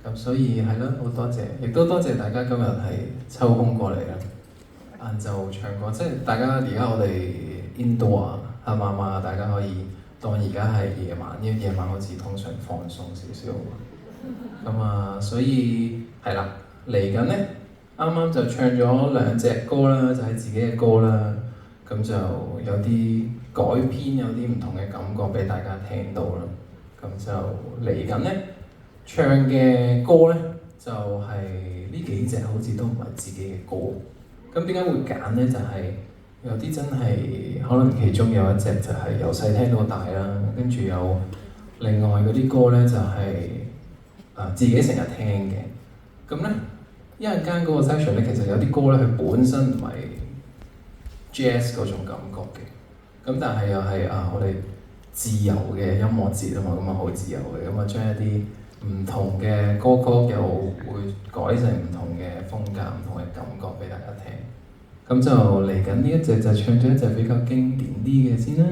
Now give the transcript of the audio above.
咁所以係咯，好多謝，亦都多謝大家今日係抽空過嚟啦。晏晝唱歌，即係大家而家我哋 indoor 啊，黑麻麻，大家可以當而家係夜晚，因為夜晚好似通常放鬆少少。咁啊，所以係啦，嚟緊咧，啱啱就唱咗兩隻歌啦，就係自己嘅歌啦。咁就有啲改編，有啲唔同嘅感覺俾大家聽到啦。咁就嚟緊咧，唱嘅歌咧就係呢幾隻，好似都唔係自己嘅歌。咁點解會揀咧？就係有啲真係可能其中有一隻就係由細聽到大啦，跟住有另外嗰啲歌咧就係自己成日聽嘅。咁咧一陣間嗰個 section 咧，其實有啲歌咧佢本身唔係 jazz 嗰種感覺嘅，咁但係又係我哋自由嘅音樂節啊嘛，咁啊好自由嘅，咁啊將一啲唔同嘅歌曲又會改成唔同嘅風格、唔同嘅感覺俾大家聽。咁就嚟緊呢一隻就唱咗一隻比較經典啲嘅先啦。